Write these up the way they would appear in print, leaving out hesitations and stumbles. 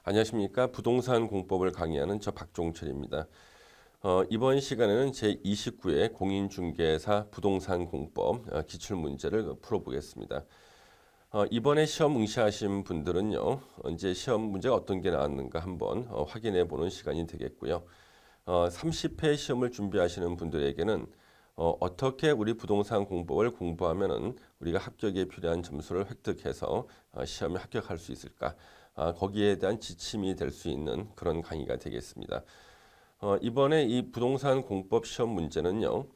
안녕하십니까. 부동산 공법을 강의하는 저 박종철입니다. 이번 시간에는 제29회 공인중개사 부동산 공법 기출문제를 풀어보겠습니다. 이번에 시험 응시하신 분들은요, 이제 시험 문제가 어떤 게 나왔는가 한번 확인해 보는 시간이 되겠고요. 30회 시험을 준비하시는 분들에게는 어떻게 우리 부동산 공법을 공부하면은 우리가 합격에 필요한 점수를 획득해서 시험에 합격할 수 있을까? 거기에 대한 지침이 될 수 있는 그런 강의가 되겠습니다. 이번에 이 부동산 공법 시험 문제는요,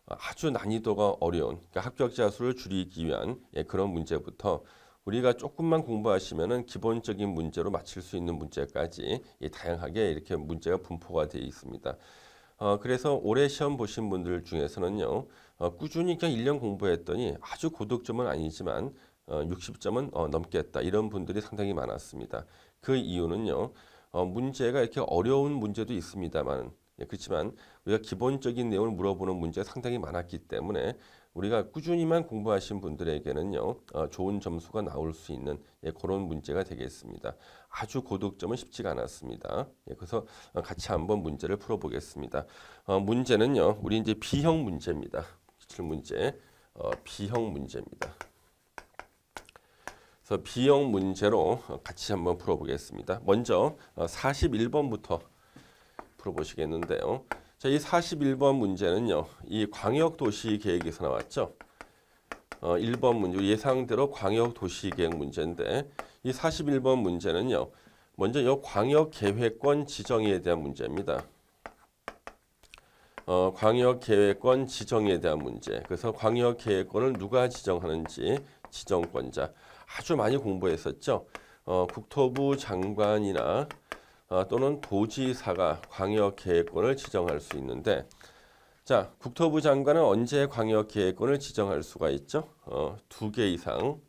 아주 난이도가 어려운, 그러니까 합격자 수를 줄이기 위한 그런 문제부터 우리가 조금만 공부하시면은 기본적인 문제로 맞출 수 있는 문제까지 다양하게 이렇게 문제가 분포가 되어 있습니다. 그래서 올해 시험 보신 분들 중에서는요, 꾸준히 그냥 1년 공부했더니 아주 고득점은 아니지만 60점은 넘겠다 이런 분들이 상당히 많았습니다. 그 이유는요, 문제가 이렇게 어려운 문제도 있습니다만, 그렇지만 우리가 기본적인 내용을 물어보는 문제가 상당히 많았기 때문에 우리가 꾸준히만 공부하신 분들에게는요, 좋은 점수가 나올 수 있는 그런 문제가 되겠습니다. 아주 고득점은 쉽지가 않았습니다. 그래서 같이 한번 문제를 풀어보겠습니다. 문제는요, 우리 이제 B형 문제입니다. 기출 문제, B형 문제입니다. 그래서 B형 문제로 같이 한번 풀어보겠습니다. 먼저 41번부터 풀어보시겠는데요. 자, 이 41번 문제는요, 이 광역도시계획에서 나왔죠. 1번 문제 예상대로 광역도시계획 문제인데 이 41번 문제는요, 먼저 이 광역계획권 지정에 대한 문제입니다. 광역계획권 지정에 대한 문제. 그래서 광역계획권을 누가 지정하는지 지정권자 아주 많이 공부했었죠. 국토부 장관이나 또는 도지사가 광역계획권을 지정할 수 있는데, 자, 국토부 장관은 언제 광역계획권을 지정할 수가 있죠? 2개 이상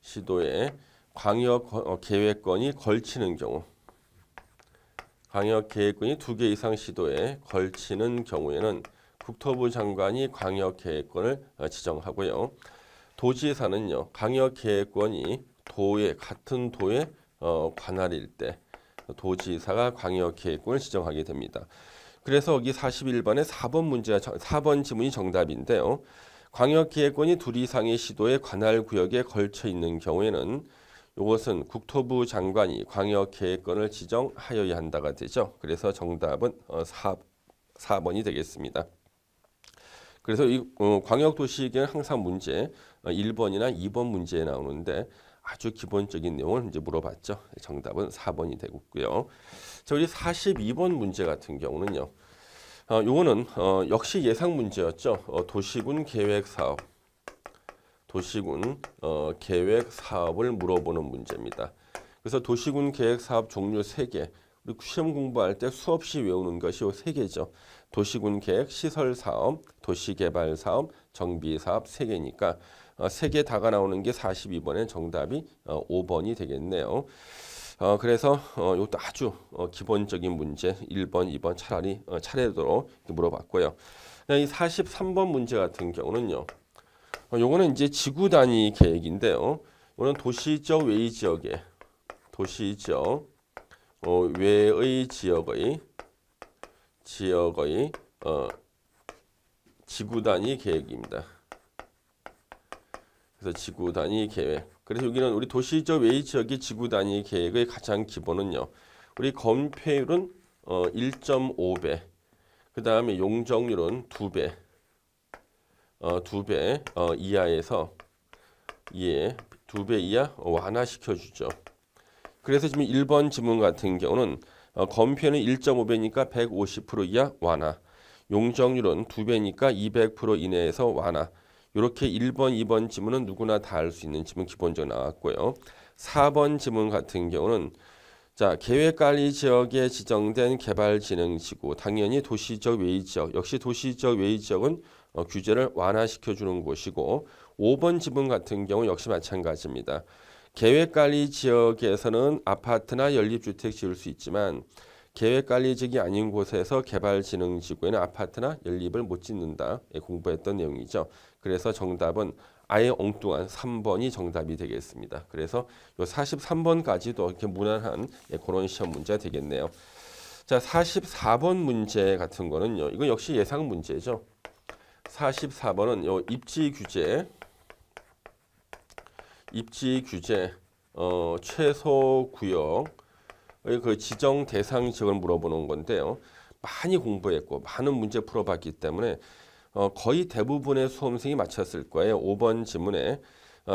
시도에 광역계획권이 걸치는 경우, 광역계획권이 2개 이상 시도에 걸치는 경우에는 국토부 장관이 광역계획권을 지정하고요. 도지사는요, 광역계획권이 같은 도의 관할일 때 도지사가 광역계획권을 지정하게 됩니다. 그래서 여기 41번에 4번 지문이 정답인데요. 광역계획권이 2 이상의 시도의 관할구역에 걸쳐 있는 경우에는 이것은 국토부 장관이 광역계획권을 지정하여야 한다가 되죠. 그래서 정답은 4번이 되겠습니다. 그래서 이 광역도시계획은 항상 문제 1번이나 2번 문제에 나오는데 아주 기본적인 내용을 이제 물어봤죠. 정답은 4번이 되고요. 자, 우리 42번 문제 같은 경우는요. 요거는 역시 예상 문제였죠. 도시군 계획 사업을 물어보는 문제입니다. 그래서 도시군 계획 사업 종류 3개. 우리 시험 공부할 때 수없이 외우는 것이 3개죠. 도시군 계획, 시설 사업, 도시개발 사업, 정비 사업 3개니까 3개 다가 나오는 게 42번의 정답이 5번이 되겠네요. 그래서 이것도 아주 기본적인 문제 1번, 2번 차례대로 물어봤고요. 이 43번 문제 같은 경우는요. 요거는 이제 지구 단위 계획인데요. 이거는 도시적 외의 지역의 지구 단위 계획입니다. 그래서 지구 단위 계획. 그래서 여기는 우리 도시적 외의 지역의 지구 단위 계획의 가장 기본은요. 우리 건폐율은 1.5배. 그 다음에 용적률은 2배. 2배 이하에서 2배 이하 완화시켜 주죠. 그래서 지금 1번 지문 같은 경우는 건폐율은 1.5배니까 150% 이하 완화. 용적률은 2배니까 200% 이내에서 완화. 이렇게 1번, 2번 지문은 누구나 다 알 수 있는 지문 기본적으로 나왔고요. 4번 지문 같은 경우는 자, 계획관리지역에 지정된 개발진흥지구, 당연히 도시적 외의지역, 역시 도시적 외의지역은 규제를 완화시켜주는 곳이고 5번 지문 같은 경우 역시 마찬가지입니다. 계획관리지역에서는 아파트나 연립주택 지을 수 있지만 계획관리지역이 아닌 곳에서 개발진흥지구에는 아파트나 연립을 못 짓는다. 공부했던 내용이죠. 그래서 정답은 아예 엉뚱한 3번이 정답이 되겠습니다. 그래서 요 43번까지도 이렇게 무난한 그런 시험 문제가 되겠네요. 자, 44번 문제 같은 거는요. 이거 역시 예상 문제죠. 44번은 요 입지 규제 최소 구역 그 지정 대상 지역을 물어보는 건데요. 많이 공부했고 많은 문제 풀어봤기 때문에 거의 대부분의 수험생이 맞췄을 거예요. 5번 지문에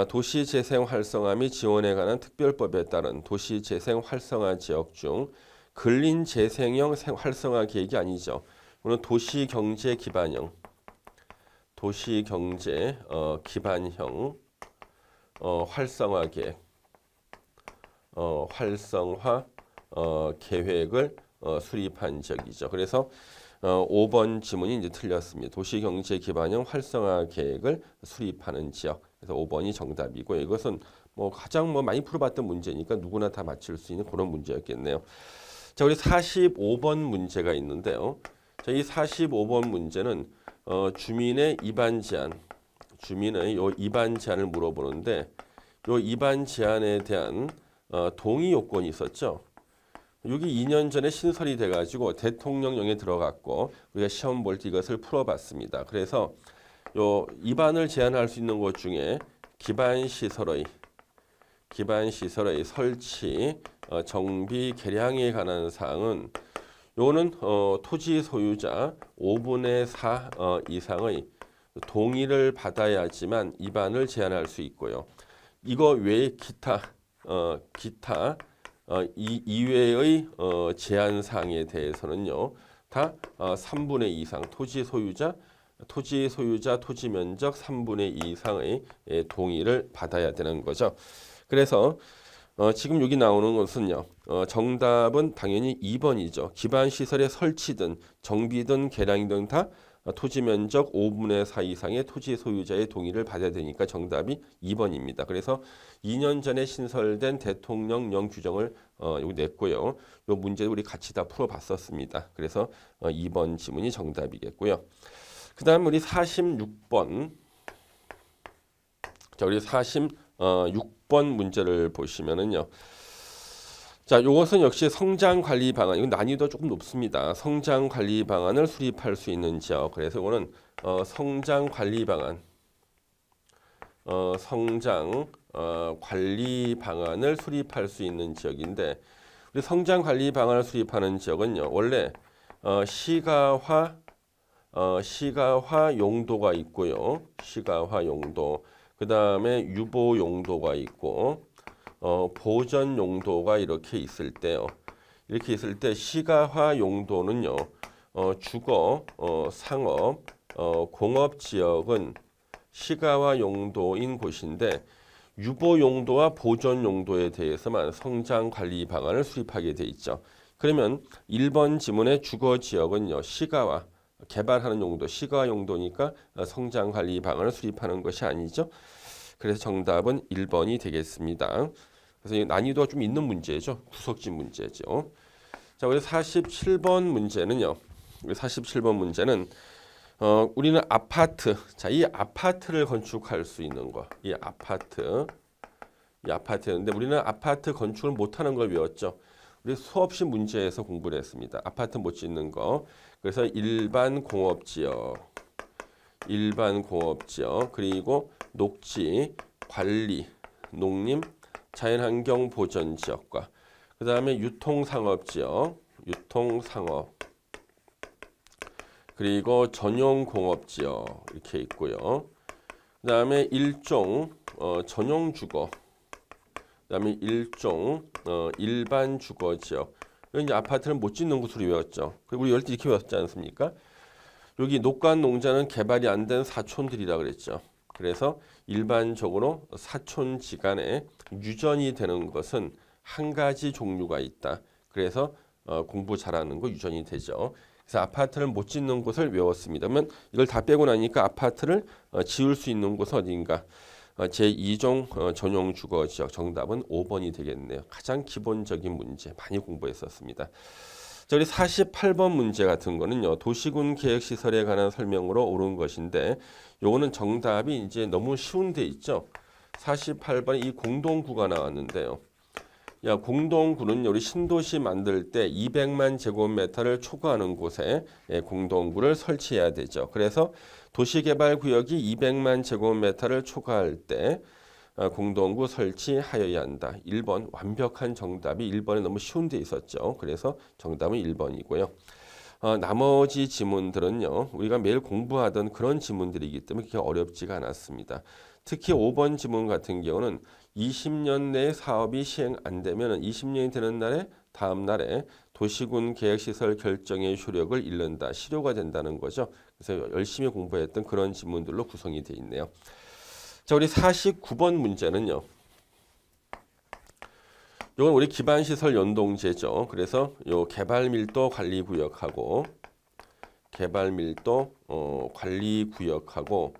도시재생 활성화 및 지원에 관한 특별법에 따른 도시재생 활성화 지역 중 근린재생형 활성화 계획이 아니죠. 오늘 도시경제 기반형 활성화 계획 활성화 계획을 수립한 지역이죠. 그래서 5번 지문이 이제 틀렸습니다. 도시경제 기반형 활성화 계획을 수립하는 지역. 그래서 5번이 정답이고 이것은 뭐 가장 많이 풀어봤던 문제니까 누구나 다 맞출 수 있는 그런 문제였겠네요. 자, 우리 45번 문제가 있는데요. 자, 이 45번 문제는 주민의 이반 제한, 주민의 요 이반 제한을 물어보는데 요 이반 제한에 대한 동의 요건이 있었죠. 여기 2년 전에 신설이 돼가지고 대통령령에 들어갔고 우리가 시험 볼 때 이것을 풀어봤습니다. 그래서 요 이반을 제한할 수 있는 것 중에 기반 시설의 설치, 정비, 개량에 관한 사항은 요거는 토지 소유자 5분의 4 이상의 동의를 받아야지만 이반을 제한할 수 있고요. 이거 외에 기타 이외의 제한 사항에 대해서는요. 다 3분의 2 이상 토지 소유자 토지 면적 3분의 2 이상의 동의를 받아야 되는 거죠. 그래서 지금 여기 나오는 것은요. 정답은 당연히 2번이죠. 기반 시설의 설치든 정비든 개량이든 다 토지 면적 5분의 4 이상의 토지 소유자의 동의를 받아야 되니까 정답이 2번입니다. 그래서 2년 전에 신설된 대통령령 규정을 여기 냈고요. 이 문제도 우리 같이 다 풀어봤었습니다. 그래서 2번 지문이 정답이겠고요. 그 다음 우리 46번. 자, 우리 46번 문제를 보시면은요. 자, 이것은 역시 성장 관리 방안. 이건 난이도가 조금 높습니다. 성장 관리 방안을 수립할 수 있는 지역. 그래서 이거는 성장 관리 방안, 관리 방안을 수립할 수 있는 지역인데, 우리 성장 관리 방안을 수립하는 지역은요. 원래 시가화 용도가 있고요. 시가화 용도. 그 다음에 유보 용도가 있고. 보전 용도가 이렇게 있을 때요. 이렇게 있을 때 시가화 용도는요. 주거, 상업, 공업 지역은 시가화 용도인 곳인데 유보 용도와 보전 용도에 대해서만 성장 관리 방안을 수립하게 돼 있죠. 그러면 1번 지문의 주거 지역은요. 시가화, 개발하는 용도, 시가화 용도니까 성장 관리 방안을 수립하는 것이 아니죠. 그래서 정답은 1번이 되겠습니다. 그래서 난이도가 좀 있는 문제죠. 구석진 문제죠. 자, 우리 47번 문제는요. 우리 47번 문제는 우리는 아파트. 자, 이 아파트를 건축할 수 있는 거. 이 아파트였는데 우리는 아파트 건축을 못하는 걸 외웠죠. 우리 수없이 문제에서 공부를 했습니다. 아파트 못 짓는 거. 그래서 일반 공업지역, 그리고 녹지, 관리, 농림, 자연환경 보전 지역과 그 다음에 유통상업지역, 그리고 전용공업지역 이렇게 있고요. 그 다음에 일종 전용주거, 그 다음에 일종 일반 주거지역. 이제 아파트를 못 짓는 곳으로 외웠죠. 그리고 우리 열때 이렇게 외웠지 않습니까? 여기 녹관 농자는 개발이 안 된 사촌들이라 그랬죠. 그래서 일반적으로 사촌지간에 유전이 되는 것은 한 가지 종류가 있다. 그래서 공부 잘하는 거 유전이 되죠. 그래서 아파트를 못 짓는 곳을 외웠습니다. 그러면 이걸 다 빼고 나니까 아파트를 지을 수 있는 곳은 어딘가? 제2종 전용 주거 지역. 정답은 5번이 되겠네요. 가장 기본적인 문제 많이 공부했었습니다. 자, 우리 48번 문제 같은 거는요. 도시군 계획시설에 관한 설명으로 옳은 것인데 요거는 정답이 이제 너무 쉬운 데 있죠. 48번에 이 공동구가 나왔는데요. 야, 공동구는 우리 신도시 만들 때 200만 제곱미터를 초과하는 곳에 공동구를 설치해야 되죠. 그래서 도시개발구역이 200만 제곱미터를 초과할 때 공동구 설치하여야 한다. 1번 완벽한 정답이 1번에 너무 쉬운 데 있었죠. 그래서 정답은 1번이고요. 나머지 지문들은요. 우리가 매일 공부하던 그런 지문들이기 때문에 그렇게 어렵지가 않았습니다. 특히 5번 지문 같은 경우는 20년 내에 사업이 시행 안 되면 20년이 되는 날에 다음 날에 도시군 계획시설 결정의 효력을 잃는다. 실효가 된다는 거죠. 그래서 열심히 공부했던 그런 지문들로 구성이 되어 있네요. 자, 우리 49번 문제는요. 이건 우리 기반시설 연동제죠. 그래서 요 개발밀도 관리구역하고 개발밀도 관리구역하고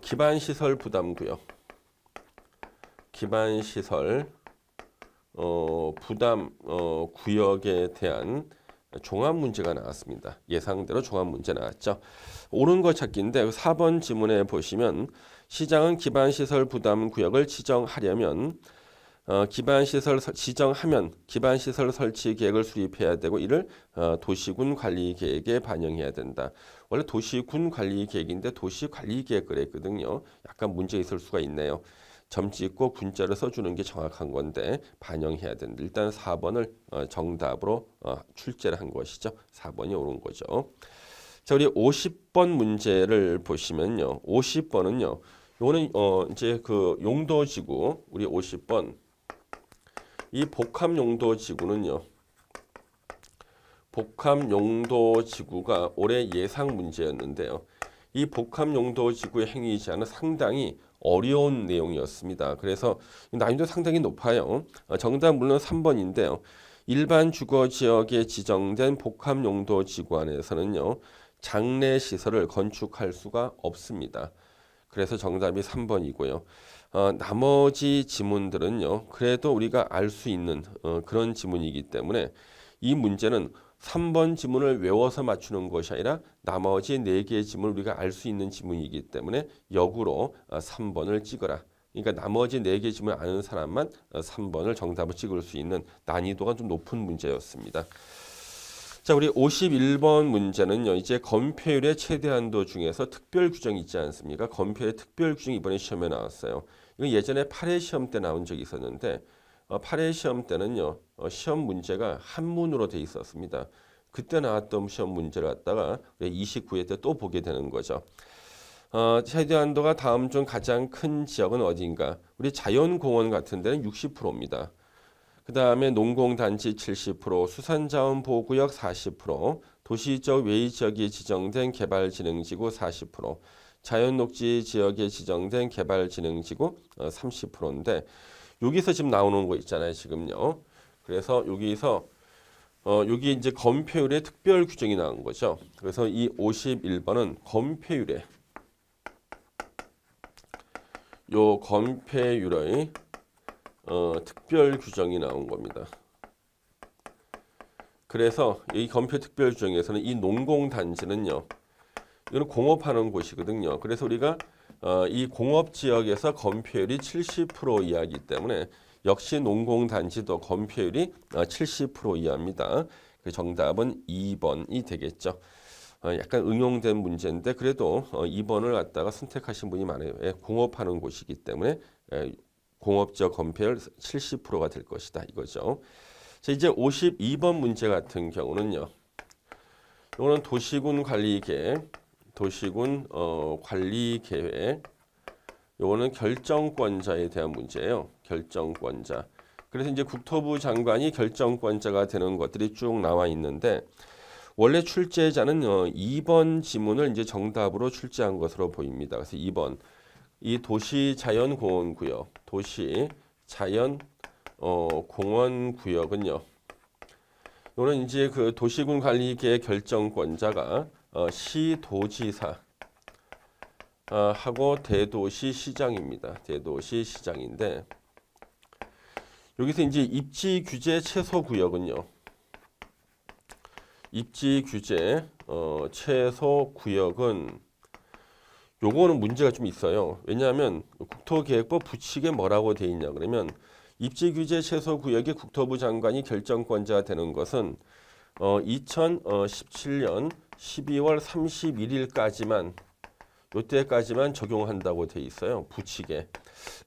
기반시설 부담구역 기반시설 부담 구역에 대한 종합 문제가 나왔습니다. 예상대로 종합 문제 나왔죠. 옳은 거 찾기인데 4번 지문에 보시면 시장은 기반시설 부담 구역을 지정하려면 기반시설 지정하면 기반시설 설치 계획을 수립해야 되고 이를 도시군 관리계획에 반영해야 된다. 원래 도시군 관리계획인데 도시관리계획 그랬거든요. 약간 문제 있을 수가 있네요. 점 찍고 군자를 써주는 게 정확한 건데 반영해야 된다. 일단 4번을 정답으로 출제를 한 것이죠. 4번이 옳은 거죠. 자, 우리 50번 문제를 보시면요. 50번은요. 요거는 이제 그 용도지구 우리 50번 이 복합용도지구는요. 복합용도지구가 올해 예상 문제였는데요. 이 복합용도지구의 행위자는 상당히 어려운 내용이었습니다. 그래서 난이도 상당히 높아요. 정답 물론 3번인데요. 일반 주거지역에 지정된 복합용도지구 안에서는요. 장례시설을 건축할 수가 없습니다. 그래서 정답이 3번이고요. 나머지 지문들은요. 그래도 우리가 알 수 있는 그런 지문이기 때문에 이 문제는 3번 지문을 외워서 맞추는 것이 아니라 나머지 4개의 지문을 우리가 알 수 있는 지문이기 때문에 역으로 3번을 찍어라. 그러니까 나머지 4개 지문을 아는 사람만 3번을 정답을 찍을 수 있는 난이도가 좀 높은 문제였습니다. 자, 우리 51번 문제는요. 이제 건폐율의 최대 한도 중에서 특별 규정이 있지 않습니까? 건폐율의 특별 규정이 이번에 시험에 나왔어요. 이건 예전에 8회 시험 때 나온 적이 있었는데 8회 시험 때는요. 시험 문제가 한문으로 돼 있었습니다. 그때 나왔던 시험 문제를 갖다가 29회 때 또 보게 되는 거죠. 최대 한도가 다음 중 가장 큰 지역은 어디인가? 우리 자연공원 같은 데는 60%입니다. 그 다음에 농공단지 70%, 수산자원보호구역 40%, 도시적 외지역이 지정된 개발진흥지구 40%, 자연녹지 지역에 지정된 개발진흥지구 30%인데 여기서 지금 나오는 거 있잖아요. 지금요. 그래서 여기서 여기 이제 건폐율의 특별 규정이 나온 거죠. 그래서 이 51번은 건폐율의 요 건폐율의 특별 규정이 나온 겁니다. 그래서 이 건폐 특별 규정에서는 이 농공단지는요. 이거는 공업하는 곳이거든요. 그래서 우리가 이 공업지역에서 건폐율이 70% 이하이기 때문에 역시 농공단지도 건폐율이 70% 이하입니다. 그 정답은 2번이 되겠죠. 약간 응용된 문제인데 그래도 2번을 갖다가 선택하신 분이 많아요. 공업하는 곳이기 때문에 공업지역 건폐율 70%가 될 것이다 이거죠. 자, 이제 52번 문제 같은 경우는요. 이거는 도시군 관리계획, 도시군 관리계획. 요거는 결정권자에 대한 문제예요. 결정권자. 그래서 이제 국토부 장관이 결정권자가 되는 것들이 쭉 나와 있는데 원래 출제자는 2번 지문을 이제 정답으로 출제한 것으로 보입니다. 그래서 2번 이 도시자연공원구역, 도시자연공원구역은요. 이거는 이제 그 도시군 관리계획 결정권자가 시도지사 하고 대도시시장입니다. 대도시시장인데 여기서 이제 입지 규제 최소 구역은요. 입지 규제 최소 구역은 요거는 문제가 좀 있어요. 왜냐하면 국토계획법 부칙에 뭐라고 돼 있냐 그러면 입지규제 최소구역의 국토부 장관이 결정권자가 되는 것은 2017년 12월 31일까지만 요때까지만 적용한다고 돼 있어요. 부칙에.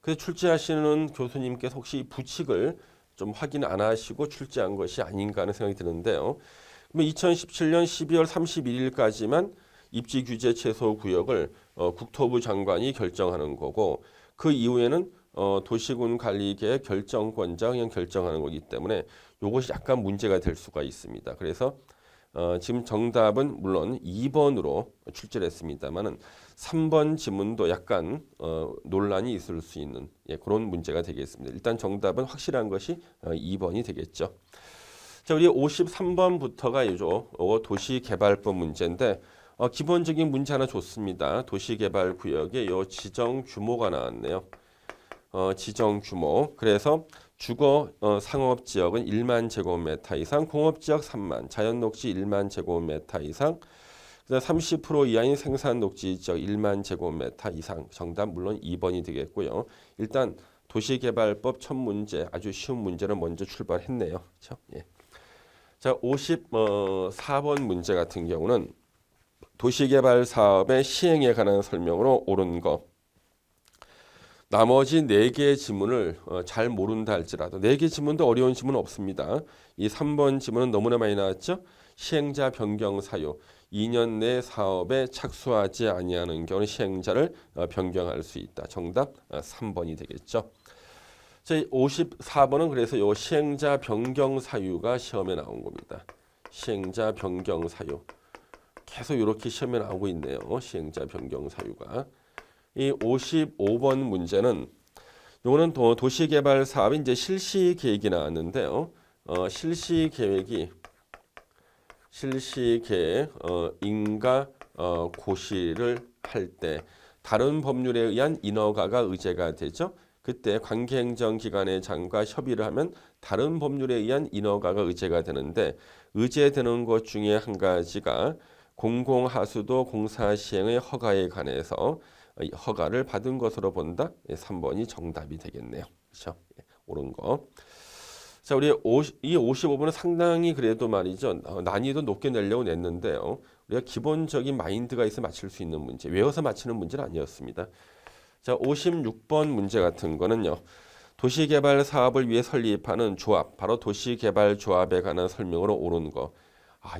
그래서 출제하시는 교수님께서 혹시 부칙을 좀 확인 안 하시고 출제한 것이 아닌가 하는 생각이 드는데요. 그러면 2017년 12월 31일까지만 입지 규제 최소 구역을 국토부 장관이 결정하는 거고 그 이후에는 도시군 관리계획 결정권자 그냥 결정하는 거기 때문에 이것이 약간 문제가 될 수가 있습니다. 그래서 지금 정답은 물론 2번으로 출제를 했습니다만은 3번 지문도 약간 논란이 있을 수 있는 그런 문제가 되겠습니다. 일단 정답은 확실한 것이 2번이 되겠죠. 자, 우리 53번부터가 이죠. 도시개발법 문제인데 기본적인 문제 하나 줬습니다. 도시개발구역의 요 지정 규모가 나왔네요. 지정 규모. 그래서 주거 상업지역은 1만 제곱미터 이상, 공업지역 3만, 자연녹지 1만 제곱미터 이상, 30% 이하인 생산녹지지역 1만 제곱미터 이상. 정답 물론 2번이 되겠고요. 일단 도시개발법 첫 문제 아주 쉬운 문제를 먼저 출발했네요. 그렇죠? 예. 자, 54번 문제 같은 경우는 도시개발 사업의 시행에 관한 설명으로 옳은 거. 나머지 4개의 지문을 잘 모른다 할지라도 4개 지문도 어려운 지문은 없습니다. 이 3번 지문은 너무나 많이 나왔죠. 시행자 변경 사유. 2년 내 사업에 착수하지 아니하는 경우 시행자를 변경할 수 있다. 정답 3번이 되겠죠. 자, 54번은 그래서 이 시행자 변경 사유가 시험에 나온 겁니다. 시행자 변경 사유. 계속 이렇게 시험에 나오고 있네요. 시행자 변경 사유가. 이 55번 문제는 요거는 도시개발 사업이 이제 실시 계획이 나왔는데요. 실시 계획 인가 고시를 할 때 다른 법률에 의한 인허가가 의제가 되죠. 그때 관계행정기관의 장과 협의를 하면 다른 법률에 의한 인허가가 의제가 되는데 의제되는 것 중에 한 가지가 공공하수도 공사 시행의 허가에 관해서 허가를 받은 것으로 본다. 3번이 정답이 되겠네요. 그렇죠? 옳은 거. 자, 우리 이 55번은 상당히 그래도 말이죠. 난이도 높게 내려고 냈는데요. 우리가 기본적인 마인드가 있어 맞출 수 있는 문제, 외워서 맞히는 문제는 아니었습니다. 자, 56번 문제 같은 거는요. 도시개발 사업을 위해 설립하는 조합, 바로 도시개발조합에 관한 설명으로 옳은 거.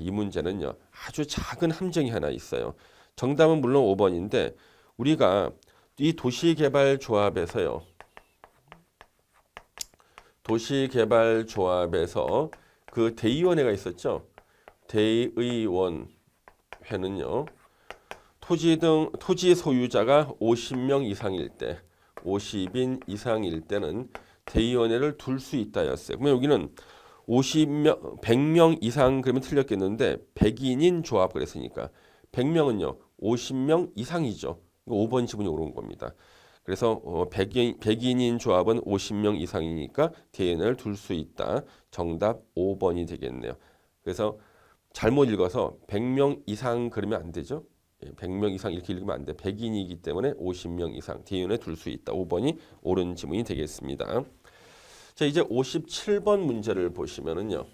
이 문제는요. 아주 작은 함정이 하나 있어요. 정답은 물론 5번인데 우리가 이 도시개발조합에서요. 도시개발조합에서 그 대의원회가 있었죠. 대의원회는요. 토지 소유자가 50명 이상일 때, 50인 이상일 때는 대의원회를 둘 수 있다였어요. 그러면 여기는 50명, 100명 이상 그러면 틀렸겠는데 100인인 조합 그랬으니까 100명은요. 50명 이상이죠. 5번 지문이 옳은 겁니다. 그래서 100인인 조합은 50명 이상이니까 대의원회를 둘 수 있다. 정답 5번이 되겠네요. 그래서 잘못 읽어서 100명 이상 그러면 안 되죠. 100명 이상 이렇게 읽으면 안 돼. 100인이기 때문에 50명 이상 대의원에 둘 수 있다. 5번이 옳은 지문이 되겠습니다. 자, 이제 57번 문제를 보시면은요.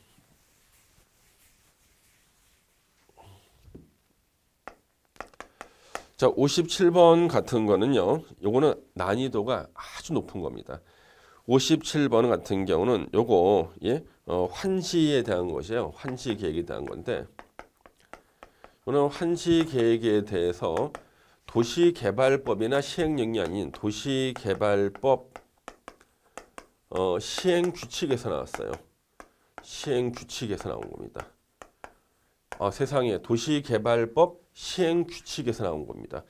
자, 57번 같은 거는요. 요거는 난이도가 아주 높은 겁니다. 57번 같은 경우는 요거 환시에 대한 것이에요. 환시 계획에 대한 건데 오늘 환시 계획에 대해서 도시개발법이나 시행령이 아닌 도시개발법 시행규칙에서 나왔어요. 시행규칙에서 나온 겁니다. 세상에 도시개발법 시행규칙에서 나온 겁니다.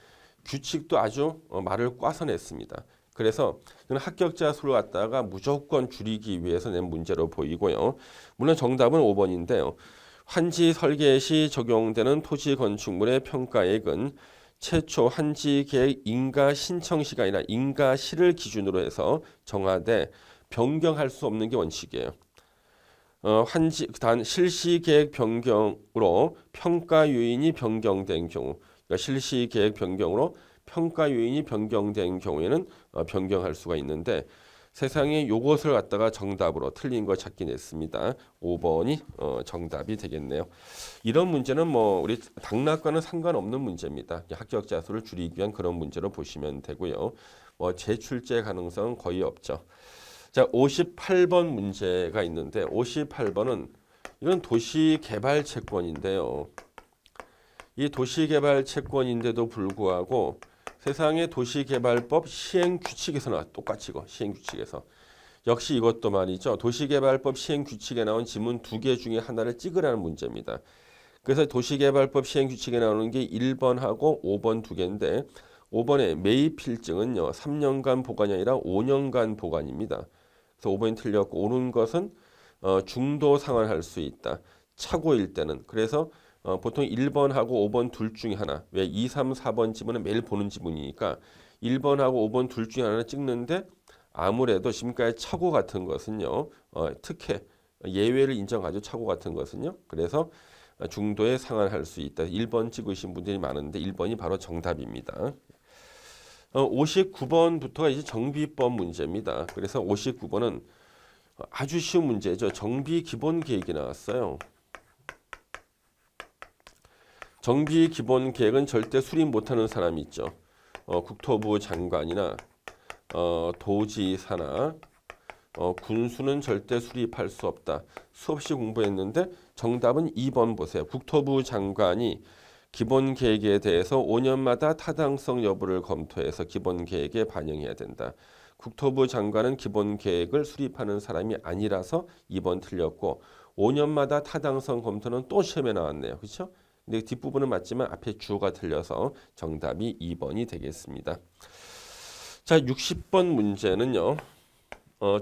규칙도 아주 말을 꽈서 냈습니다. 그래서 합격자 수를 갖다가 무조건 줄이기 위해서 낸 문제로 보이고요. 물론 정답은 5번인데요. 환지 설계 시 적용되는 토지 건축물의 평가액은 최초 환지 계획 인가 신청 시가 아니라 인가 시를 기준으로 해서 정하되 변경할 수 없는 게 원칙이에요. 단 실시 계획 변경으로 평가 요인이 변경된 경우, 그러니까 실시 계획 변경으로 평가 요인이 변경된 경우에는 변경할 수가 있는데 세상에 요것을 갖다가 정답으로 틀린 거 찾긴 했습니다. 5번이 정답이 되겠네요. 이런 문제는 뭐 우리 당락과는 상관없는 문제입니다. 합격자 수를 줄이기 위한 그런 문제로 보시면 되고요. 뭐 재출제 가능성은 거의 없죠. 자, 58번 문제가 있는데 58번은 이건 도시개발 채권인데요. 이 도시개발 채권인데도 불구하고 세상의 도시개발법 시행규칙에서 똑같이 이거 시행규칙에서 역시 이것도 말이죠. 도시개발법 시행규칙에 나온 지문 2개 중에 하나를 찍으라는 문제입니다. 그래서 도시개발법 시행규칙에 나오는 게 1번하고 5번 2개인데 5번의 매입 필증은요. 3년간 보관이 아니라 5년간 보관입니다. 그래서 5번이 틀렸고 오는 것은 중도 상환할 수 있다. 차고일 때는. 그래서 보통 1번하고 5번 둘 중에 하나. 왜 2, 3, 4번 지문은 매일 보는 지문이니까 1번하고 5번 둘 중에 하나를 찍는데 아무래도 지금까지 차고 같은 것은요. 특혜, 예외를 인정하죠. 차고 같은 것은요. 그래서 중도에 상환할 수 있다. 1번 찍으신 분들이 많은데 1번이 바로 정답입니다. 59번부터가 이제 정비법 문제입니다. 그래서 59번은 아주 쉬운 문제죠. 정비 기본 계획이 나왔어요. 정비 기본 계획은 절대 수립 못하는 사람이 있죠. 국토부 장관이나 도지사나 군수는 절대 수립할 수 없다. 수없이 공부했는데 정답은 2번 보세요. 국토부 장관이 기본 계획에 대해서 5년마다 타당성 여부를 검토해서 기본 계획에 반영해야 된다. 국토부 장관은 기본 계획을 수립하는 사람이 아니라서 2번 틀렸고 5년마다 타당성 검토는 또 시험에 나왔네요. 그렇죠? 근데 뒷부분은 맞지만 앞에 주어가 틀려서 정답이 2번이 되겠습니다. 자, 60번 문제는요.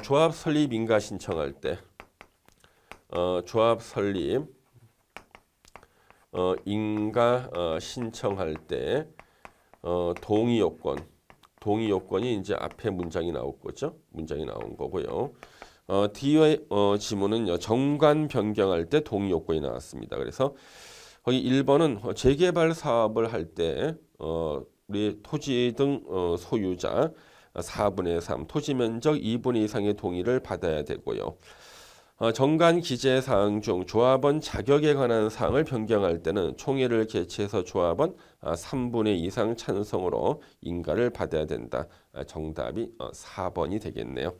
조합 설립 인가 신청할 때 조합 설립 인가 신청할 때 동의 요건이 이제 앞에 문장이 나올 거죠. 문장이 나온 거고요. 뒤의 지문은요. 정관 변경할 때 동의 요건이 나왔습니다. 그래서 거기 1번은 재개발 사업을 할 때 우리 토지 등 소유자 4분의 3, 토지 면적 2분의 이상의 동의를 받아야 되고요. 정관 기재 사항 중 조합원 자격에 관한 사항을 변경할 때는 총회를 개최해서 조합원 3분의 2 이상 찬성으로 인가를 받아야 된다. 정답이 4번이 되겠네요.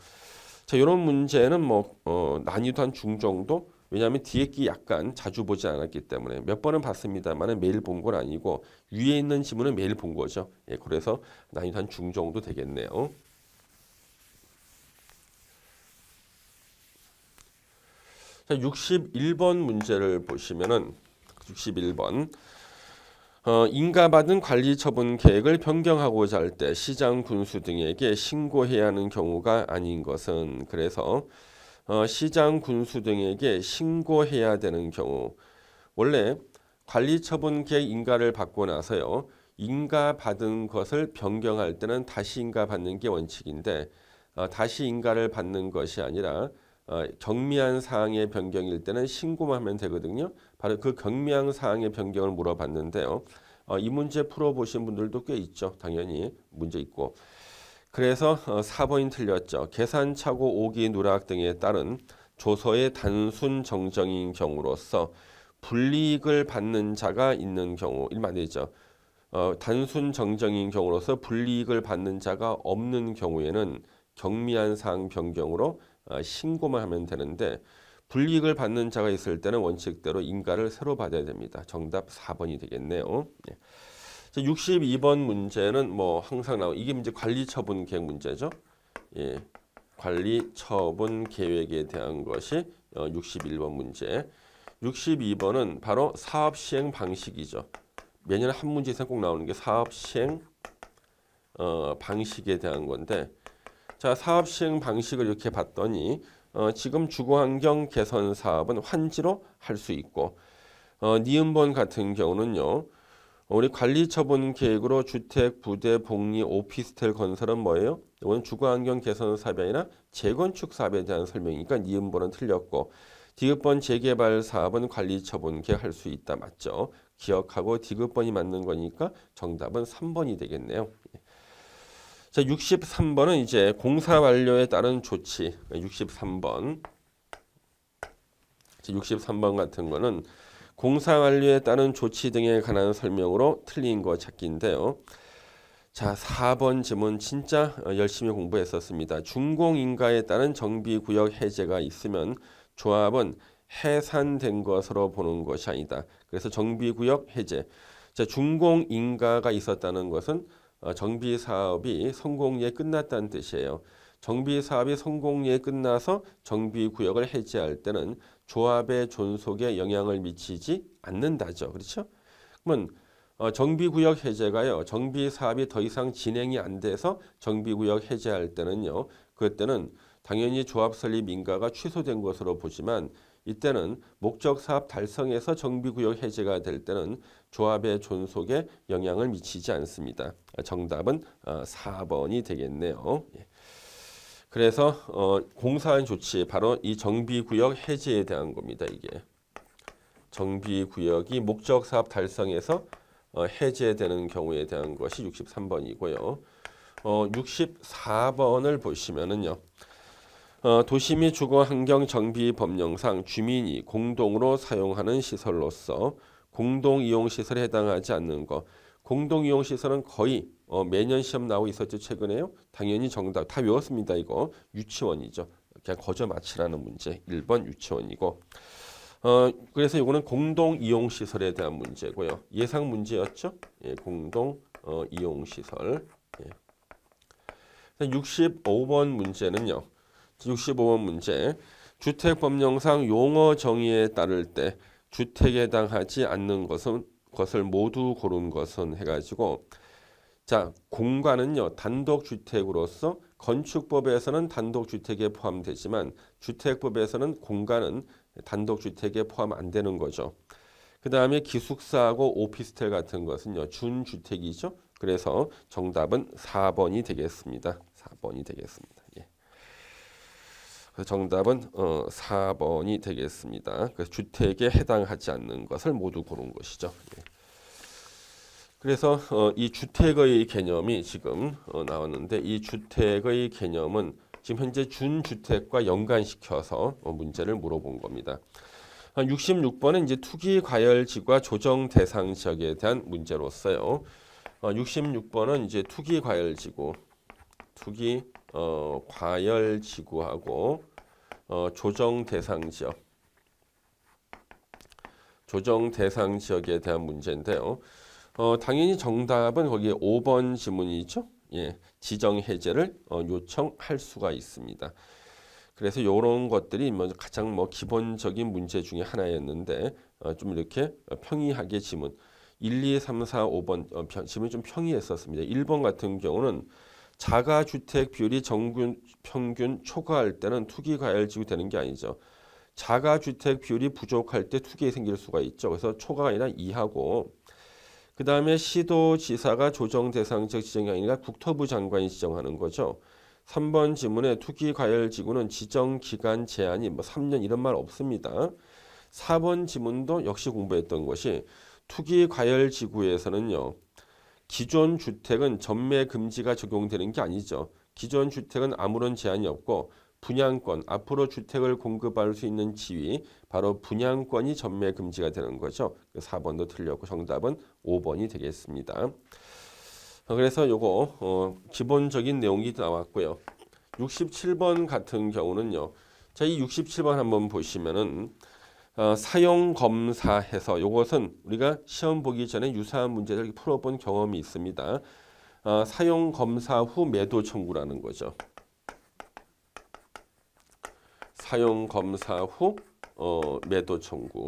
자, 이런 문제는 뭐 난이도 한 중 정도. 왜냐하면 뒤에 게 약간 자주 보지 않았기 때문에 몇 번은 봤습니다만 매일 본 건 아니고 위에 있는 지문은 매일 본 거죠. 예, 그래서 난이도 한 중 정도 되겠네요. 자, 61번 문제를 보시면은 61번 인가받은 관리처분 계획을 변경하고자 할 때 시장, 군수 등에게 신고해야 하는 경우가 아닌 것은 그래서 시장, 군수 등에게 신고해야 되는 경우 원래 관리처분 계획 인가를 받고 나서요. 인가받은 것을 변경할 때는 다시 인가받는 게 원칙인데 다시 인가를 받는 것이 아니라 경미한 사항의 변경일 때는 신고만 하면 되거든요. 바로 그 경미한 사항의 변경을 물어봤는데요. 이 문제 풀어보신 분들도 꽤 있죠. 당연히 문제 있고. 그래서 4번이 틀렸죠. 계산착오, 오기, 누락 등에 따른 조서의 단순 정정인 경우로서 불이익을 받는 자가 있는 경우 일만 되죠. 단순 정정인 경우로서 불이익을 받는 자가 없는 경우에는 경미한 사항 변경으로 신고만 하면 되는데 불이익을 받는 자가 있을 때는 원칙대로 인가를 새로 받아야 됩니다. 정답 4번이 되겠네요. 62번 문제는 뭐 항상 나오고 이게 이제 관리처분 계획 문제죠. 예, 관리처분 계획에 대한 것이 61번 문제. 62번은 바로 사업 시행 방식이죠. 매년 한 문제 이상 꼭 나오는 게 사업 시행 방식에 대한 건데 자, 사업 시행 방식을 이렇게 봤더니 지금 주거환경 개선 사업은 환지로 할 수 있고 니은번 같은 경우는요. 우리 관리처분 계획으로 주택, 부대, 복리, 오피스텔 건설은 뭐예요? 이건 주거환경 개선 사업이 아니라 재건축 사업에 대한 설명이니까 니은번은 틀렸고 디귿번 재개발 사업은 관리처분 계획 할 수 있다. 맞죠? 기억하고 디귿번이 맞는 거니까 정답은 3번이 되겠네요. 자, 63번은 이제 공사 완료에 따른 조치. 63번. 63번 같은 거는 공사 완료에 따른 조치 등에 관한 설명으로 틀린 거 찾기인데요. 자, 4번 지문 진짜 열심히 공부했었습니다. 준공인가에 따른 정비구역 해제가 있으면 조합은 해산된 것으로 보는 것이 아니다. 그래서 정비구역 해제. 자, 준공인가가 있었다는 것은 정비사업이 성공리에 끝났다는 뜻이에요. 정비사업이 성공리에 끝나서 정비구역을 해제할 때는 조합의 존속에 영향을 미치지 않는다죠. 그렇죠? 그러면 정비구역 해제가요. 정비사업이 더 이상 진행이 안 돼서 정비구역 해제할 때는요. 그때는 당연히 조합 설립 인가가 취소된 것으로 보지만 이때는 목적 사업 달성해서 정비구역 해제가 될 때는 조합의 존속에 영향을 미치지 않습니다. 정답은 4번이 되겠네요. 그래서 공사한 조치 바로 이 정비구역 해제에 대한 겁니다. 이게 정비구역이 목적 사업 달성해서 해제되는 경우에 대한 것이 63번이고요. 64번을 보시면은요. 도시 및 주거환경정비법령상 주민이 공동으로 사용하는 시설로서 공동이용시설에 해당하지 않는 것. 공동이용시설은 거의 매년 시험 나오고 있었죠. 최근에요. 당연히 정답 다 외웠습니다. 이거 유치원이죠. 그냥 거저 맞히라는 문제. 1번 유치원이고. 그래서 이거는 공동이용시설에 대한 문제고요. 예상 문제였죠. 예, 공동이용시설. 예. 65번 문제는요. 65번 문제. 주택법령상 용어 정의에 따를 때 주택에 해당하지 않는 것을 모두 고른 것은 해가지고 자 공간은요 단독주택으로서 건축법에서는 단독주택에 포함되지만 주택법에서는 공간은 단독주택에 포함 안 되는 거죠. 그 다음에 기숙사하고 오피스텔 같은 것은요 준주택이죠. 그래서 정답은 4번이 되겠습니다. 4번이 되겠습니다. 예. 그래서 정답은 4번이 되겠습니다. 그래서 주택에 해당하지 않는 것을 모두 고른 것이죠. 예. 그래서 이 주택의 개념이 지금 나왔는데 이 주택의 개념은 지금 현재 준주택과 연관시켜서 문제를 물어본 겁니다. 66번은 이제 투기 과열지구와 조정 대상 지역에 대한 문제로서요. 66번은 이제 투기 과열지구, 과열지구하고 조정 대상 지역, 조정 대상 지역에 대한 문제인데요. 당연히 정답은 거기에 5번 지문이죠. 예, 지정 해제를 요청할 수가 있습니다. 그래서 이런 것들이 가장 기본적인 문제 중에 하나였는데 좀 이렇게 평이하게 지문 1, 2, 3, 4, 5번 지문이 좀 평이했었습니다. 1번 같은 경우는 자가주택 비율이 정군 평균 초과할 때는 투기 과열지구 되는 게 아니죠. 자가주택 비율이 부족할 때 투기 생길 수가 있죠. 그래서 초과가 아니라 이하고 그 다음에 시도지사가 조정 대상 지역 지정이 아니라 국토부 장관이 지정하는 거죠. 3번 지문에 투기 과열 지구는 지정 기간 제한이 3년 이런 말 없습니다. 4번 지문도 역시 공부했던 것이 투기 과열 지구에서는요. 기존 주택은 전매 금지가 적용되는 게 아니죠. 기존 주택은 아무런 제한이 없고 분양권, 앞으로 주택을 공급할 수 있는 지위, 바로 분양권이 전매 금지가 되는 거죠. 4번도 틀렸고 정답은 5번이 되겠습니다. 그래서 요거 기본적인 내용이 나왔고요. 67번 같은 경우는요. 자, 이 67번 한번 보시면은 사용 검사해서 요것은 우리가 시험 보기 전에 유사한 문제를 풀어본 경험이 있습니다. 사용 검사 후 매도 청구라는 거죠. 사용 검사 후 매도 청구.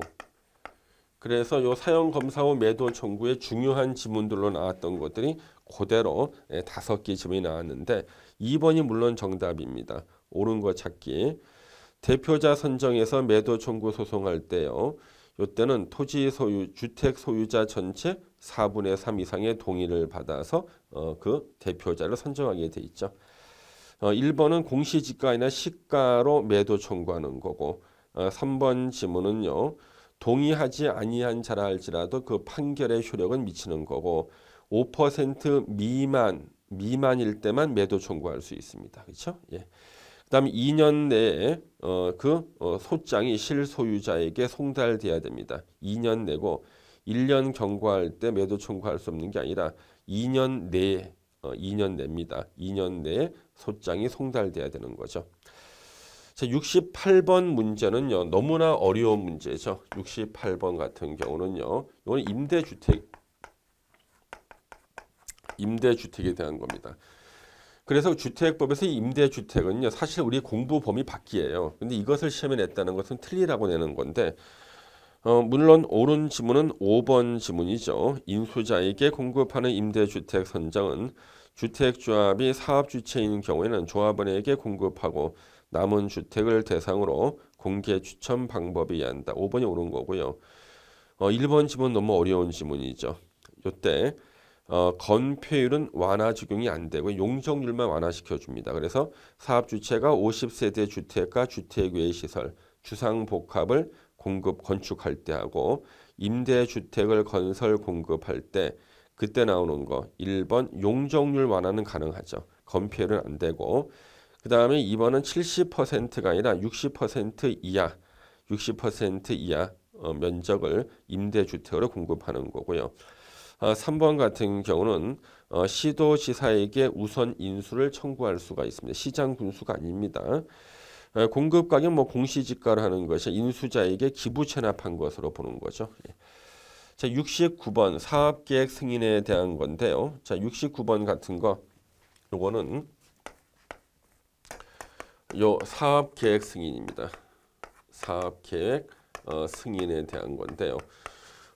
그래서 요 사용 검사 후 매도 청구의 중요한 지문들로 나왔던 것들이 그대로 5개 지문이 나왔는데 2번이 물론 정답입니다. 옳은 거 찾기. 대표자 선정해서 매도 청구 소송할 때요. 이때는 토지 소유, 주택 소유자 전체 4분의 3 이상의 동의를 받아서 그 대표자를 선정하게 돼 있죠. 1번은 공시지가이나 시가로 매도 청구하는 거고 3번 지문은요. 동의하지 아니한 자라 할지라도 그 판결의 효력은 미치는 거고 5% 미만일 때만 매도 청구할 수 있습니다. 그렇죠? 예. 그다음에 2년 내에 소장이 실소유자에게 송달돼야 됩니다. 2년 내고 1년 경과할 때 매도 청구할 수 없는 게 아니라 2년 내에 2년 내입니다. 2년 내에 소장이 송달돼야 되는 거죠. 자, 68번 문제는요. 너무나 어려운 문제죠. 68번 같은 경우는요. 이건 임대주택에 대한 겁니다. 그래서 주택법에서 임대주택은요. 사실 우리 공부 범위 밖이에요. 근데 이것을 시험에 냈다는 것은 틀리라고 내는 건데 물론 옳은 지문은 5번 지문이죠. 인수자에게 공급하는 임대주택 선정은 주택조합이 사업주체인 경우에는 조합원에게 공급하고 남은 주택을 대상으로 공개 추천 방법이어야 한다. 5번이 옳은 거고요. 1번 지문 너무 어려운 지문이죠. 이때 건폐율은 완화 적용이 안 되고 용적률만 완화시켜 줍니다. 그래서 사업주체가 50세대 주택과 주택 외 시설, 주상복합을 건축할 때 하고 임대주택을 건설 공급할 때 그때 나오는 거 1번 용적률 완화는 가능하죠. 건폐율은 안 되고 그 다음에 2번은 70%가 아니라 60% 이하 면적을 임대주택으로 공급하는 거고요. 3번 같은 경우는 시도지사에게 우선 인수를 청구할 수가 있습니다. 시장 군수가 아닙니다. 공급 가격 공시지가를 하는 것이 인수자에게 기부 체납한 것으로 보는 거죠. 자, 69번 사업계획 승인에 대한 건데요. 자, 69번 같은 거 요거는 요 사업계획 승인입니다. 사업계획 승인에 대한 건데요.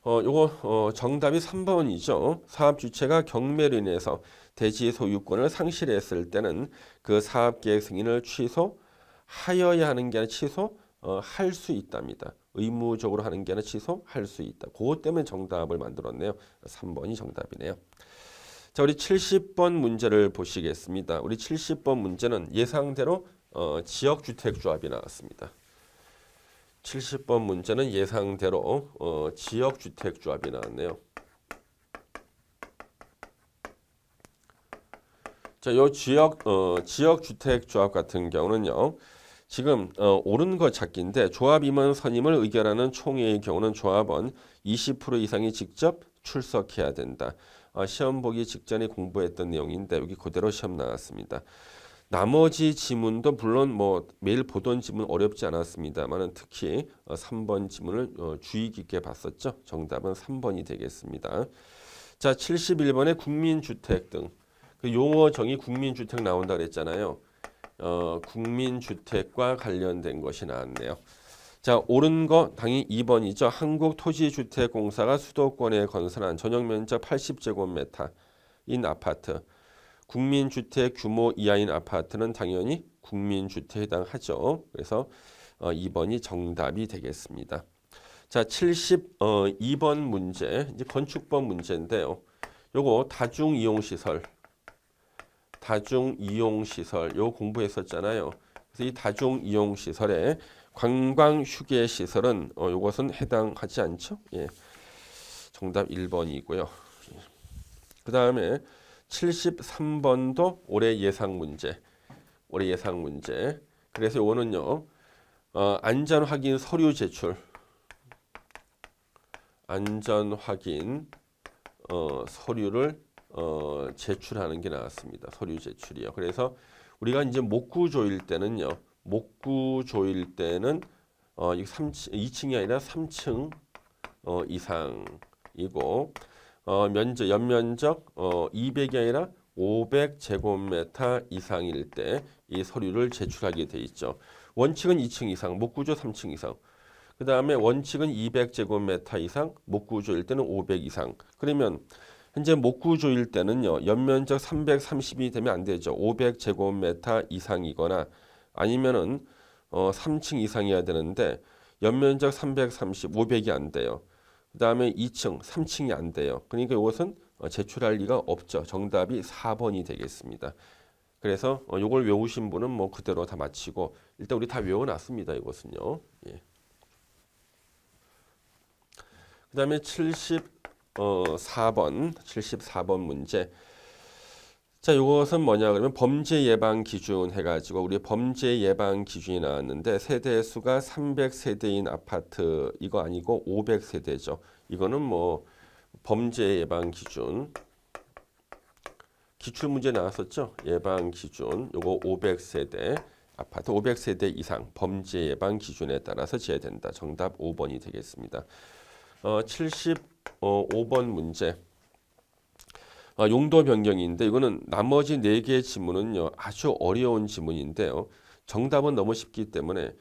요거 정답이 3번이죠. 사업 주체가 경매로 인해서 대지 소유권을 상실했을 때는 그 사업계획 승인을 취소하여야 하는 게 아니라 취소할 수 있답니다. 의무적으로 하는 게 아니라 취소할 수 있다. 그것 때문에 정답을 만들었네요. 3번이 정답이네요. 자, 우리 70번 문제를 보시겠습니다. 우리 70번 문제는 예상대로 지역주택조합이 나왔습니다. 70번 문제는 예상대로 지역주택조합이 나왔네요. 자, 요 지역주택조합 같은 경우는요. 지금 옳은 거 찾기인데 조합 임원 선임을 의결하는 총회의 경우는 조합원 20% 이상이 직접 출석해야 된다. 시험 보기 직전에 공부했던 내용인데 여기 그대로 시험 나왔습니다. 나머지 지문도 물론 매일 보던 지문 어렵지 않았습니다만 특히 3번 지문을 주의 깊게 봤었죠. 정답은 3번이 되겠습니다. 자, 71번에 국민주택 등 그 용어 정의 국민주택 나온다 그랬잖아요. 국민주택과 관련된 것이 나왔네요. 자, 옳은 거 당연히 2번이죠. 한국토지주택공사가 수도권에 건설한 전용면적 80제곱미터인 아파트. 국민주택 규모 이하인 아파트는 당연히 국민주택에 해당하죠. 그래서 2번이 정답이 되겠습니다. 자, 72번 문제, 이제 건축법 문제인데요. 요거 다중이용시설 요 공부했었잖아요. 그래서 이 다중이용시설에 관광휴게시설은 요것은 해당하지 않죠. 예. 정답 1번이고요. 그 다음에 73번도 올해 예상 문제. 그래서 요거는요. 안전 확인 서류 제출. 안전 확인 서류를 제출하는 게 나왔습니다. 서류 제출이요. 그래서 우리가 이제 목구 조일 때는요. 목구 조일 때는 2층이 아니라 3층 이상이고 연면적 200이 아니라 500제곱미터 이상일 때 이 서류를 제출하게 돼 있죠. 원칙은 2층 이상, 목구조 3층 이상. 그 다음에 원칙은 200제곱미터 이상, 목구조일 때는 500 이상. 그러면 현재 목구조일 때는요. 연면적 330이 되면 안 되죠. 500제곱미터 이상이거나 아니면은 3층 이상이어야 되는데 연면적 330, 500이 안 돼요. 그 다음에 2층, 3층이 안 돼요. 그러니까 이것은 제출할 리가 없죠. 정답이 4번이 되겠습니다. 그래서 이걸 외우신 분은 그대로 다 마치고 일단 우리 다 외워놨습니다. 이것은요. 예. 그다음에 74번 문제. 자, 이것은 뭐냐 그러면 범죄 예방 기준 해가지고 우리 범죄 예방 기준이 나왔는데 세대 수가 300세대인 아파트 이거 아니고 500세대죠. 이거는 뭐 범죄 예방 기준 기출 문제 나왔었죠. 예방 기준 요거 500세대 아파트 500세대 이상 범죄 예방 기준에 따라서 제외된다. 정답 5번이 되겠습니다. 75번 문제. 용도 변경인데 이거는 나머지 4개의 지문은요 아주 어려운 지문인데요. 정답은 너무 쉽기 때문에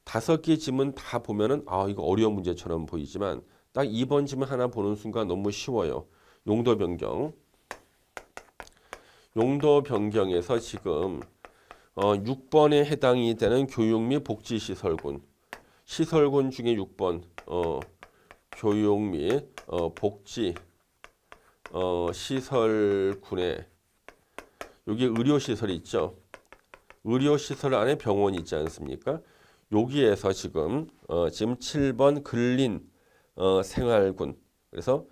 5개 지문 다 보면은 이거 어려운 문제처럼 보이지만 딱 2번 지문 하나 보는 순간 너무 쉬워요. 용도 변경. 용도 변경에서 지금 6번에 해당이 되는 교육 및 복지시설군. 시설군 중에 6번 교육 및 복지 시설군에 여기 의료시설이 있죠. 의료시설 안에 병원이 있지 않습니까? 여기에서 지금 7번 근린 생활군. 그래서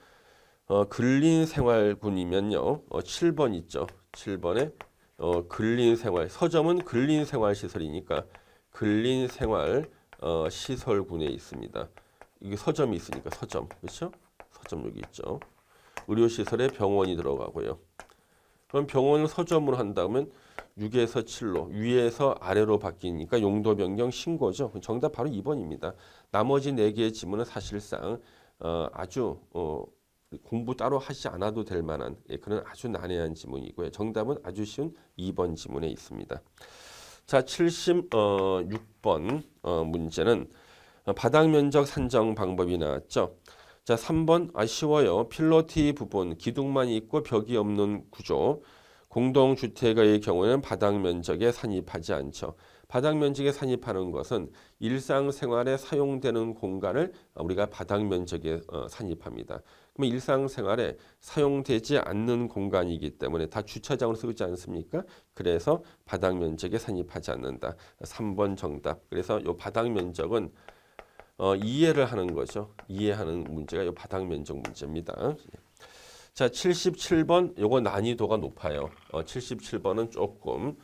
근린생활군이면요 7번 있죠. 7번에 근린생활 서점은 근린생활시설이니까 근린생활 시설군에 있습니다. 이게 서점이 있으니까 서점 그렇죠? 서점 여기 있죠. 의료시설에 병원이 들어가고요. 그럼 병원을 서점으로 한다면 6에서 7로 위에서 아래로 바뀌니까 용도 변경 신고죠. 정답 바로 2번입니다. 나머지 4개의 지문은 사실상 아주 공부 따로 하지 않아도 될 만한 그런 아주 난해한 지문이고요. 정답은 아주 쉬운 2번 지문에 있습니다. 자, 76번 문제는 바닥 면적 산정 방법이 나왔죠. 자, 3번 쉬워요. 필로티 부분 기둥만 있고 벽이 없는 구조. 공동주택의 경우는 바닥 면적에 산입하지 않죠. 바닥 면적에 산입하는 것은 일상생활에 사용되는 공간을 우리가 바닥 면적에 산입합니다. 그러면 일상생활에 사용되지 않는 공간이기 때문에 다 주차장으로 쓰고 있지 않습니까? 그래서 바닥 면적에 산입하지 않는다. 3번 정답. 그래서 이 바닥 면적은 이해를 하는 거죠. 이해하는 문제가 이 바닥 면적 문제입니다. 자, 77번 요거 난이도가 높아요. 77번은 조금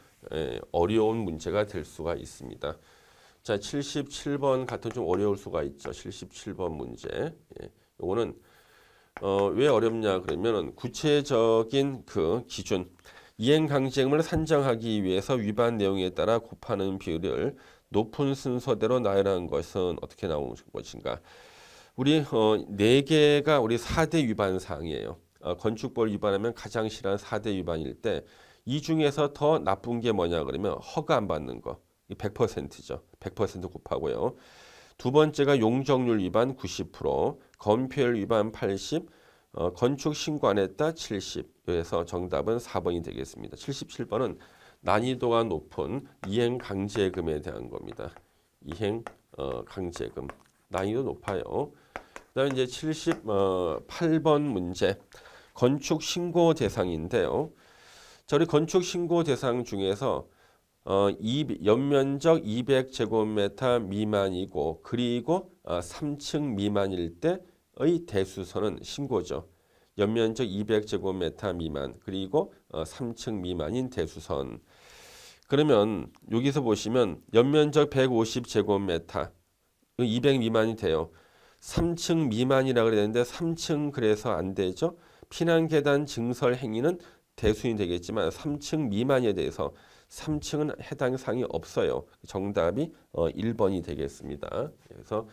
어려운 문제가 될 수가 있습니다. 자, 77번 같은 좀 어려울 수가 있죠. 77번 문제. 요거는 왜 어렵냐 그러면 구체적인 그 기준 이행강제금을 산정하기 위해서 위반 내용에 따라 곱하는 비율을 높은 순서대로 나열한 것은 어떻게 나오는 것인가? 우리 4개가 우리 4대 위반 사항이에요. 건축법 위반하면 가장 싫어하는 4대 위반일 때 이 중에서 더 나쁜 게 뭐냐 그러면 허가 안 받는 거. 100%죠. 100% 곱하고요. 두 번째가 용적률 위반 90%, 건폐율 위반 80, 건축 신고 안 했다 70. 그래서 정답은 4번이 되겠습니다. 77번은 난이도가 높은 이행 강제금에 대한 겁니다. 이행 강제금 난이도 높아요. 그다음에 이제 78번 문제 건축 신고 대상인데요. 저희 건축 신고 대상 중에서 연면적 200제곱미터 미만이고 그리고 3층 미만일 때의 대수선은 신고죠. 연면적 200제곱미터 미만 그리고 3층 미만인 대수선. 그러면 여기서 보시면 연면적 150제곱미터 200 미만이 돼요. 3층 미만이라고 그래야 되는데 3층 그래서 안 되죠. 피난계단 증설 행위는 대수인이 되겠지만 3층 미만에 대해서 3층은 해당 사항이 없어요. 정답이 1번이 되겠습니다. 그래서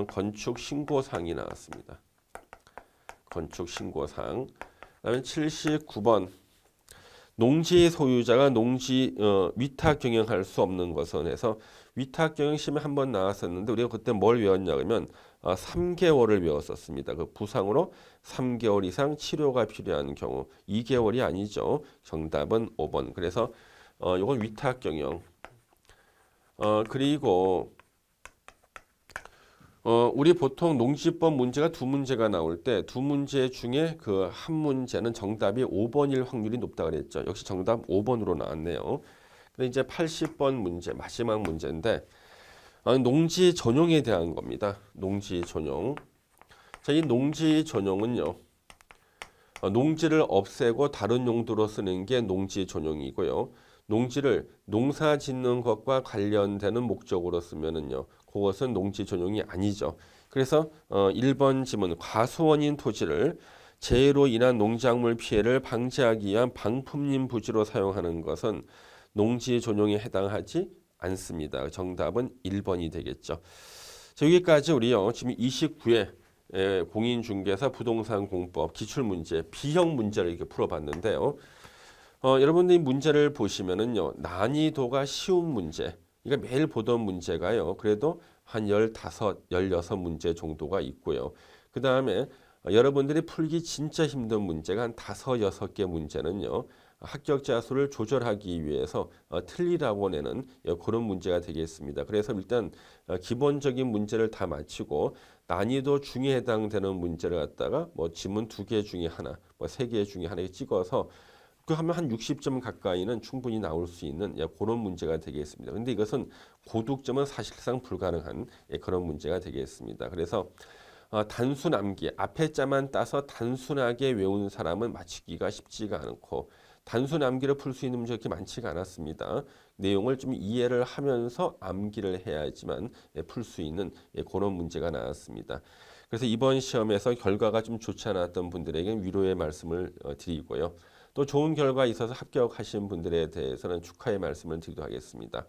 건축 신고사항이 나왔습니다. 건축 신고사항. 그다음에 79번 농지 소유자가 농지 위탁 경영할 수 없는 것은 해서 위탁 경영 시험에 한번 나왔었는데 우리가 그때 뭘 외웠냐 그러면 3개월을 외웠었습니다. 그 부상으로 3개월 이상 치료가 필요한 경우 2개월이 아니죠. 정답은 5번. 그래서 이건 위탁 경영. 그리고 우리 보통 농지법 문제가 2문제가 나올 때 2문제 중에 그 한 문제는 정답이 5번일 확률이 높다 그랬죠. 역시 정답 5번으로 나왔네요. 근데 이제 80번 문제 마지막 문제인데 농지 전용에 대한 겁니다. 농지 전용. 자, 이 농지 전용은요. 농지를 없애고 다른 용도로 쓰는 게 농지 전용이고요. 농지를 농사 짓는 것과 관련되는 목적으로 쓰면은요. 그것은 농지 전용이 아니죠. 그래서 1번 지문 과수원인 토지를 재해로 인한 농작물 피해를 방지하기 위한 방품림 부지로 사용하는 것은 농지 전용에 해당하지 않습니다. 정답은 1번이 되겠죠. 자, 여기까지 우리요. 지금 29회 공인중개사 부동산 공법 기출문제 B형 문제를 이렇게 풀어봤는데요. 여러분들이 문제를 보시면은요. 난이도가 쉬운 문제. 그러니까 매일 보던 문제가요. 그래도 한 15, 16문제 정도가 있고요. 그 다음에 여러분들이 풀기 진짜 힘든 문제가 한 5, 6개 문제는요. 합격자 수를 조절하기 위해서 틀리라고 내는 그런 문제가 되겠습니다. 그래서 일단 기본적인 문제를 다 마치고 난이도 중에 해당되는 문제를 갖다가 뭐 지문 2개 중에 하나, 뭐 3개 중에 하나에 찍어서 그 하면 한 60점 가까이는 충분히 나올 수 있는 그런 문제가 되겠습니다. 근데 이것은 고득점은 사실상 불가능한 그런 문제가 되겠습니다. 그래서 단순 암기, 앞에 자만 따서 단순하게 외운 사람은 맞히기가 쉽지가 않고 단순 암기를 풀 수 있는 문제가 그렇게 많지가 않았습니다. 내용을 좀 이해를 하면서 암기를 해야지만 풀 수 있는 그런 문제가 나왔습니다. 그래서 이번 시험에서 결과가 좀 좋지 않았던 분들에게는 위로의 말씀을 드리고요. 또 좋은 결과 있어서 합격하신 분들에 대해서는 축하의 말씀을 드리도록 하겠습니다.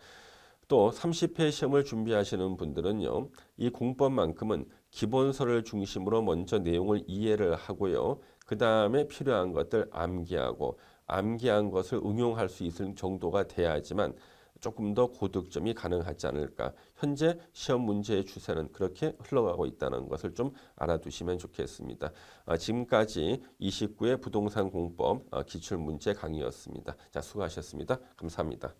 또 30회 시험을 준비하시는 분들은요. 이 공법만큼은 기본서를 중심으로 먼저 내용을 이해를 하고요. 그 다음에 필요한 것들 암기하고 암기한 것을 응용할 수 있을 정도가 돼야지만 조금 더 고득점이 가능하지 않을까. 현재 시험 문제의 추세는 그렇게 흘러가고 있다는 것을 좀 알아두시면 좋겠습니다. 지금까지 29회 부동산 공법 기출문제 강의였습니다. 자, 수고하셨습니다. 감사합니다.